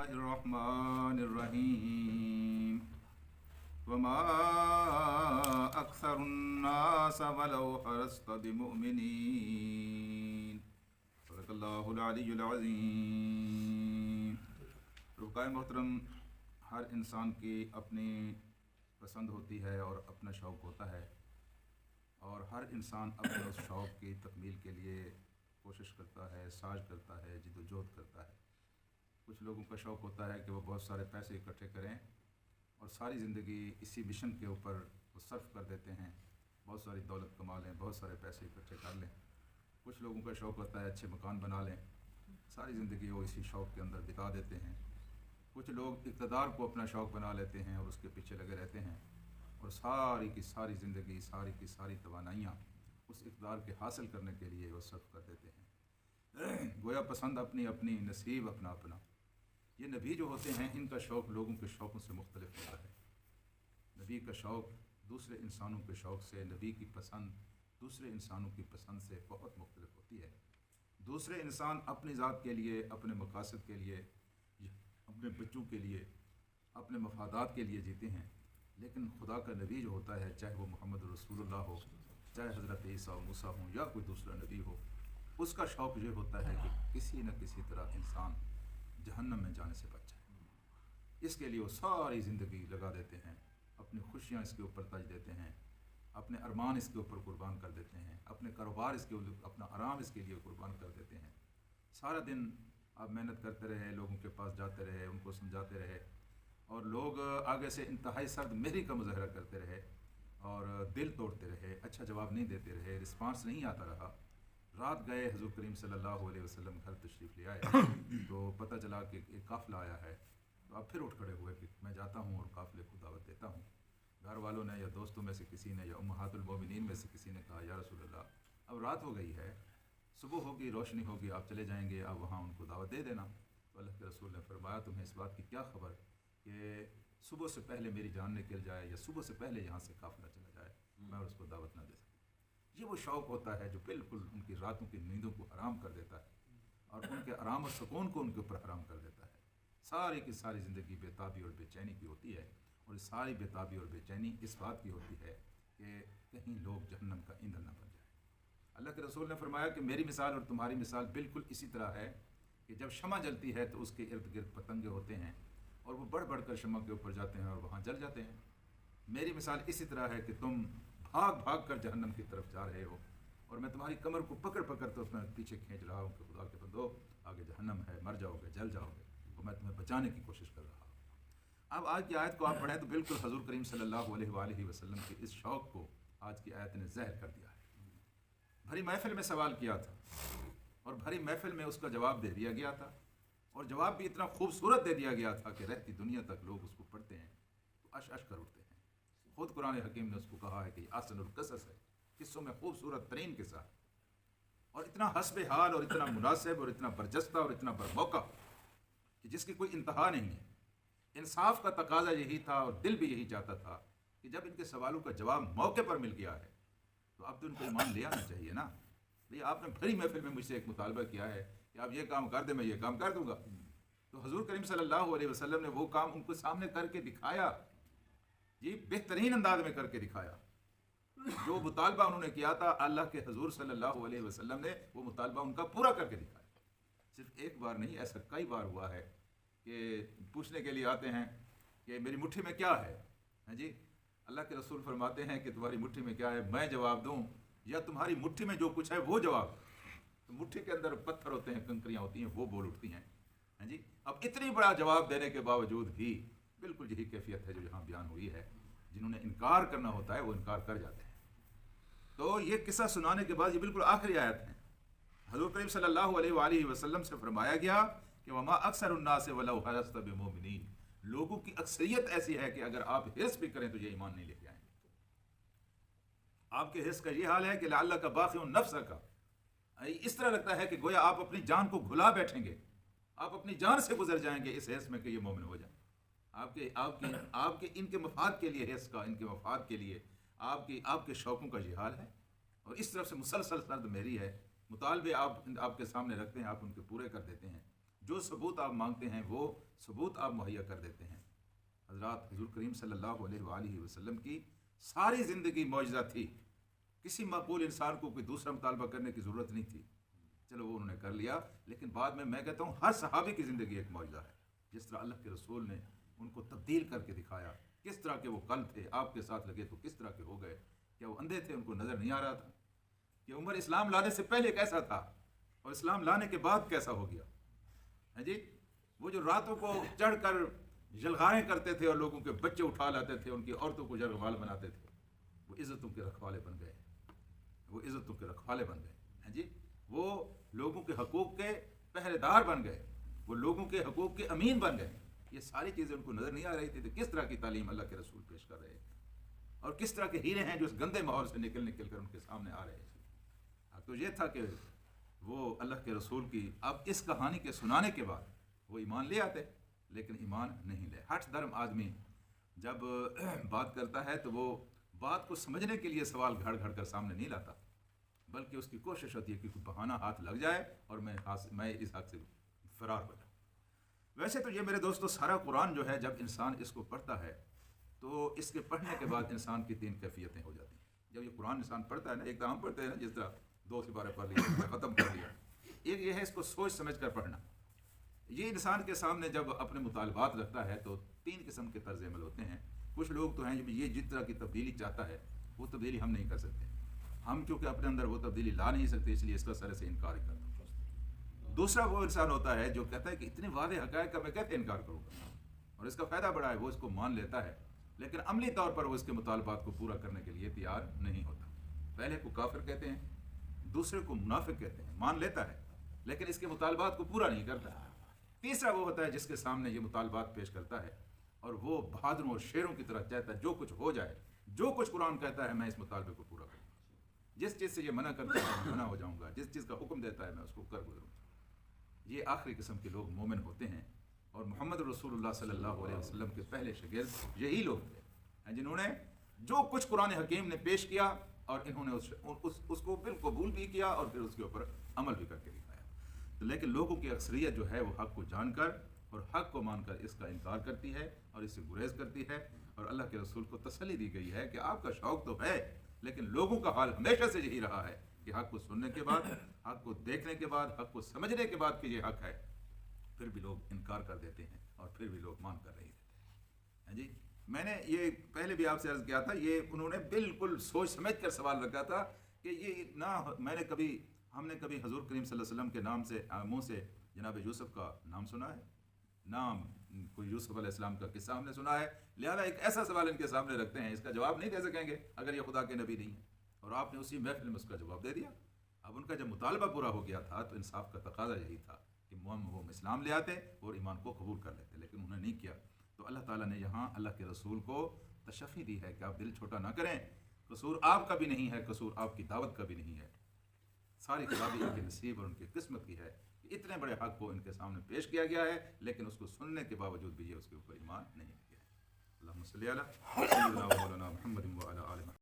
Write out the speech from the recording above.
الله الرحمن الرحيم وما أكثر الناس ولو حرصت بمؤمنين صدق اللہ العلی العظیم. رفقائے محترم، ہر انسان کی اپنی پسند ہوتی ہے اور اپنا شوق ہوتا ہے، اور ہر انسان اپنے اس شوق کی تکمیل کے لیے کوشش کرتا ہے، ساز کرتا ہے، جد و جہد کرتا ہے. کچھ لوگوں کا شوق ہوتا ہے کہ وہ بہت سارے پیسے اکٹھے کریں اور ساری زندگی اسی مشن کے اوپر وہ صرف کر دیتے ہیں، بہت ساری دولت کما لیں، بہت سارے پیسے اکٹھے کر لیں. کچھ لوگوں کا شوق ہوتا ہے اچھے مکان بنا لیں، ساری زندگی وہ اسی شوق کے اندر بتا دیتے ہیں. کچھ لوگ اقتدار کو اپنا شوق بنا لیتے ہیں اور اس کے پیچھے لگے رہتے ہیں اور ساری کی ساری زندگی، ساری کی ساری توانائیاں اس اقتدار کے حاصل کرنے کے لیے وہ صرف کر دیتے ہیں. گویا پسند اپنی اپنی، نصیب اپنا اپنا. یہ نبی جو ہوتے ہیں ان کا شوق لوگوں کے شوقوں سے مختلف ہوتا ہے. نبی کا شوق دوسرے انسانوں کے شوق سے، نبی کی پسند دوسرے انسانوں کی پسند سے بہت مختلف ہوتی ہے. دوسرے انسان اپنی ذات کے لیے، اپنے مقاصد کے لیے، اپنے بچوں کے لیے، اپنے مفادات کے لیے جیتے ہیں، لیکن خدا کا نبی جو ہوتا ہے، چاہے وہ محمد رسول اللہ ہو، چاہے حضرت عیسیٰ و موسیٰ ہوں یا کوئی دوسرا نبی ہو، اس کا شوق یہ ہوتا ہے کہ کسی نہ کسی طرح انسان جہنم میں جانے سے بچ جائے. اس کے لیے وہ ساری زندگی لگا دیتے ہیں، اپنی خوشیاں اس کے اوپر تج دیتے ہیں، اپنے ارمان اس کے اوپر قربان کر دیتے ہیں، اپنے کاروبار اس کے اپنا آرام اس کے لیے قربان کر دیتے ہیں. سارا دن آپ محنت کرتے رہے، لوگوں کے پاس جاتے رہے، ان کو سمجھاتے رہے، اور لوگ آگے سے انتہائی سرد مہری کا مظاہرہ کرتے رہے اور دل توڑتے رہے، اچھا جواب نہیں دیتے رہے، رسپانس نہیں آتا رہا. رات گئے، حضور کریم صلی اللہ علیہ وسلم گھر تشریف لے آئے تو پتہ چلا کہ ایک قافلہ آیا ہے. تو آپ پھر اٹھ کھڑے ہوئے کہ میں جاتا ہوں اور قافلے کو دعوت دیتا ہوں. گھر والوں نے یا دوستوں میں سے کسی نے یا امہات المومنین میں سے کسی نے کہا یا رسول اللہ اب رات ہو گئی ہے، صبح ہوگی، روشنی ہوگی، آپ چلے جائیں گے، آپ وہاں ان کو دعوت دے دینا. تو اللہ کے رسول نے فرمایا تمہیں اس بات کی کیا خبر کہ صبح سے پہلے میری جان نکل جائے یا صبح سے پہلے یہاں سے قافلہ چلا جائے، میں اس کو دعوت نہ دے سکتا. یہ وہ شوق ہوتا ہے جو بالکل ان کی راتوں کی نیندوں کو حرام کر دیتا ہے اور ان کے آرام اور سکون کو ان کے اوپر حرام کر دیتا ہے. ساری کی ساری زندگی بے تابی اور بے چینی کی ہوتی ہے، اور اس ساری بے تابی اور بے چینی اس بات کی ہوتی ہے کہ کہیں لوگ جہنم کا ایندھن نہ بن جائیں. اللہ کے رسول نے فرمایا کہ میری مثال اور تمہاری مثال بالکل اسی طرح ہے کہ جب شمع جلتی ہے تو اس کے ارد گرد پتنگے ہوتے ہیں اور وہ بڑھ بڑھ کر شمع کے اوپر جاتے ہیں اور وہاں جل جاتے ہیں. میری مثال اسی طرح ہے کہ تم بھاگ بھاگ کر جہنم کی طرف جا رہے ہو اور میں تمہاری کمر کو پکڑ پکڑ تو اس میں پیچھے کھینچ رہا ہوں کہ خدا کے بندو آگے جہنم ہے، مر جاؤ گے، جل جاؤ گے، تو میں تمہیں بچانے کی کوشش کر رہا ہوں. اب آج کی آیت کو آپ پڑھیں تو بالکل حضور کریم صلی اللہ علیہ وآلہ وسلم کے اس شوق کو آج کی آیت نے زہر کر دیا ہے. بھری محفل میں سوال کیا تھا اور بھری محفل میں اس کا جواب دے دیا گیا تھا، اور جواب بھی اتنا خوبصورت دے دیا گیا تھا کہ رہتی دنیا تک لوگ اس کو پڑھتے ہیں تو اش اش کر اٹھتے ہیں. خود قرآن حکیم نے اس کو کہا ہے کہ احسن القصص ہے، قصوں میں خوبصورت ترین قصہ، اور اتنا حسب حال اور اتنا مناسب اور اتنا برجستہ اور اتنا برموقع کہ جس کی کوئی انتہا نہیں ہے. انصاف کا تقاضا یہی تھا اور دل بھی یہی چاہتا تھا کہ جب ان کے سوالوں کا جواب موقع پر مل گیا ہے تو اب تو ان کو ایمان لے آنا چاہیے نا. بھئی آپ نے بھری محفل میں مجھ سے ایک مطالبہ کیا ہے کہ آپ یہ کام کر دیں، میں یہ کام کر دوں گا. تو حضور کریم صلی اللہ علیہ وسلم نے وہ کام ان کو سامنے کر کے دکھایا، جی بہترین انداز میں کر کے دکھایا. جو مطالبہ انہوں نے کیا تھا اللہ کے حضور صلی اللہ علیہ وسلم نے وہ مطالبہ ان کا پورا کر کے دکھایا. صرف ایک بار نہیں، ایسا کئی بار ہوا ہے کہ پوچھنے کے لیے آتے ہیں کہ میری مٹھی میں کیا ہے. ہاں جی، اللہ کے رسول فرماتے ہیں کہ تمہاری مٹھی میں کیا ہے، میں جواب دوں یا تمہاری مٹھی میں جو کچھ ہے وہ جواب. تو مٹھی کے اندر پتھر ہوتے ہیں، کنکریاں ہوتی ہیں، وہ بول اٹھتی ہیں. ہاں جی، اب اتنی بڑا جواب دینے کے باوجود بھی بالکل یہی کیفیت ہے جو یہاں بیان ہوئی ہے. جنہوں نے انکار کرنا ہوتا ہے وہ انکار کر جاتے ہیں. تو یہ قصہ سنانے کے بعد یہ بالکل آخری آیت ہے. حضور کریم صلی اللہ علیہ وآلہ وسلم سے فرمایا گیا کہ وما اکثر الناس ولو حرصت بمؤمنین، لوگوں کی اکثریت ایسی ہے کہ اگر آپ حرص بھی کریں تو یہ ایمان نہیں لے کے آئیں گے. آپ کے حرص کا یہ حال ہے کہ لعلک باخع نفسک، اس طرح لگتا ہے کہ گویا آپ اپنی جان کو گھلا بیٹھیں گے، آپ اپنی جان سے گزر جائیں گے اس حرص میں کہ یہ مومن ہو جائیں. آپ کے ان کے مفاد کے لیے حرص کا، ان کے مفاد کے لیے آپ کے شوقوں کا یہ حال ہے. اور اس طرف سے مسلسل سرد میری ہے، مطالبے آپ کے سامنے رکھتے ہیں، آپ ان کے پورے کر دیتے ہیں. جو ثبوت آپ مانگتے ہیں وہ ثبوت آپ مہیا کر دیتے ہیں۔ حضرات حضور کریم صلی اللہ علیہ وآلہ وسلم کی ساری زندگی معجزہ تھی، کسی معقول انسان کو کوئی دوسرا مطالبہ کرنے کی ضرورت نہیں تھی، چلو وہ انہوں نے کر لیا، لیکن بعد میں کہتا ہوں ہر صحابی کی زندگی ایک معجزہ ہے۔ جس طرح اللہ کے رسول نے ان کو تبدیل کر کے دکھایا، کس طرح کے وہ کل تھے آپ کے ساتھ لگے تو کس طرح کے ہو گئے، کیا وہ اندھے تھے ان کو نظر نہیں آ رہا تھا، کہ عمر اسلام لانے سے پہلے کیسا تھا اور اسلام لانے کے بعد کیسا ہو گیا ہے جی۔ وہ جو راتوں کو چڑھ کر جلغاریں کرتے تھے اور لوگوں کے بچے اٹھا لاتے تھے، ان کی عورتوں کو جلغوال بناتے تھے، وہ عزتوں کے رکھوالے بن گئے، وہ عزتوں کے رکھوالے بن گئے ہیں جی۔ وہ لوگوں کے حقوق کے پہرے دار بن گئے، وہ لوگوں کے حقوق کے امین بن گئے۔ یہ ساری چیزیں ان کو نظر نہیں آ رہی تھی، تو کس طرح کی تعلیم اللہ کے رسول پیش کر رہے تھے، اور کس طرح کے ہیرے ہیں جو اس گندے ماحول سے نکل کر ان کے سامنے آ رہے تھے۔ تو یہ تھا کہ وہ اللہ کے رسول کی اب اس کہانی کے سنانے کے بعد وہ ایمان لے آتے، لیکن ایمان نہیں لے۔ ہٹھ دھرم آدمی جب بات کرتا ہے تو وہ بات کو سمجھنے کے لیے سوال گھڑ گھڑ کر سامنے نہیں لاتا، بلکہ اس کی کوشش ہوتی ہے کہ کوئی بہانہ ہاتھ لگ جائے اور میں اس حق سے فرار ہو جاؤں۔ ویسے تو یہ میرے دوستو سارا قرآن جو ہے، جب انسان اس کو پڑھتا ہے تو اس کے پڑھنے کے بعد انسان کی 3 کیفیتیں ہو جاتی ہیں۔ جب یہ قرآن انسان پڑھتا ہے نا، ایک تو ہم پڑھتے ہیں نا جس طرح 2 سپارے پڑھ لیے ختم کر لیا، ایک یہ ہے اس کو سوچ سمجھ کر پڑھنا۔ یہ انسان کے سامنے جب اپنے مطالبات رکھتا ہے تو 3 قسم کے طرز عمل ہوتے ہیں۔ کچھ لوگ تو ہیں یہ جس طرح کی تبدیلی چاہتا ہے وہ تبدیلی ہم نہیں کر سکتے، ہم چونکہ اپنے اندر وہ تبدیلی لا نہیں سکتے، اس لیے اس کا سرے سے انکار کرتا ہوں۔ دوسرا وہ انسان ہوتا ہے جو کہتا ہے کہ اتنے واضح حقائق کا میں کیسے انکار کروں گا، اور اس کا فائدہ بڑا ہے، وہ اس کو مان لیتا ہے، لیکن عملی طور پر وہ اس کے مطالبات کو پورا کرنے کے لیے تیار نہیں ہوتا۔ پہلے کو کافر کہتے ہیں، دوسرے کو منافق کہتے ہیں، مان لیتا ہے لیکن اس کے مطالبات کو پورا نہیں کرتا۔ تیسرا وہ ہوتا ہے جس کے سامنے یہ مطالبات پیش کرتا ہے اور وہ بہادروں اور شیروں کی طرح چاہتا ہے جو کچھ ہو جائے، جو کچھ قرآن کہتا ہے میں اس مطالبے کو پورا کروں گا، جس چیز سے یہ منع کرتا ہے میں منع ہو جاؤں گا، جس چیز کا حکم دیتا ہے میں اس کو کر گزروں گا۔ یہ آخری قسم کے لوگ مومن ہوتے ہیں، اور محمد رسول اللہ صلی اللہ علیہ وسلم کے پہلے شاگرد یہی لوگ تھے جنہوں نے جو کچھ قرآن حکیم نے پیش کیا اور انہوں نے اس کو بالکل قبول بھی کیا اور پھر اس کے اوپر عمل بھی کر کے دکھایا۔ لیکن لوگوں کی اکثریت جو ہے وہ حق کو جان کر اور حق کو مان کر اس کا انکار کرتی ہے اور اس سے گریز کرتی ہے، اور اللہ کے رسول کو تسلی دی گئی ہے کہ آپ کا شوق تو ہے، لیکن لوگوں کا حال ہمیشہ سے یہی رہا ہے کہ حق کو سننے کے بعد، حق کو دیکھنے کے بعد، حق کو سمجھنے کے بعد کہ یہ حق ہے، پھر بھی لوگ انکار کر دیتے ہیں اور پھر بھی لوگ مان کر رہے ہیں جی۔ میں نے یہ پہلے بھی آپ سے عرض کیا تھا، یہ انہوں نے بالکل سوچ سمجھ کر سوال رکھا تھا کہ یہ نہ ہم نے کبھی حضور کریم صلی اللہ علیہ وسلم کے نام سے منہ سے جناب یوسف کا نام سنا ہے، نام کوئی یوسف علیہ السلام کا قصہ ہم نے سنا ہے، لہذا ایک ایسا سوال ان کے سامنے رکھتے ہیں، اس کا جواب نہیں دے سکیں گے اگر یہ خدا کے نبی نہیں ہیں، اور آپ نے اسی محفل میں اس کا جواب دے دیا۔ اب ان کا جب مطالبہ پورا ہو گیا تھا تو انصاف کا تقاضا یہی تھا کہ وہ اسلام لے آتے اور ایمان کو قبول کر لیتے، لیکن انہوں نے نہیں کیا۔ تو اللہ تعالیٰ نے یہاں اللہ کے رسول کو تشفی دی ہے کہ آپ دل چھوٹا نہ کریں، قصور آپ کا بھی نہیں ہے، قصور آپ کی دعوت کا بھی نہیں ہے، ساری خرابی ان کے نصیب اور ان کی قسمت کی ہے کہ اتنے بڑے حق کو ان کے سامنے پیش کیا گیا ہے، لیکن اس کو سننے کے باوجود بھی یہ اس کے اوپر ایمان نہیں کیا ہے۔ اللہم صلی علی سیدنا و مولانا محمد و علی آلہ محمد۔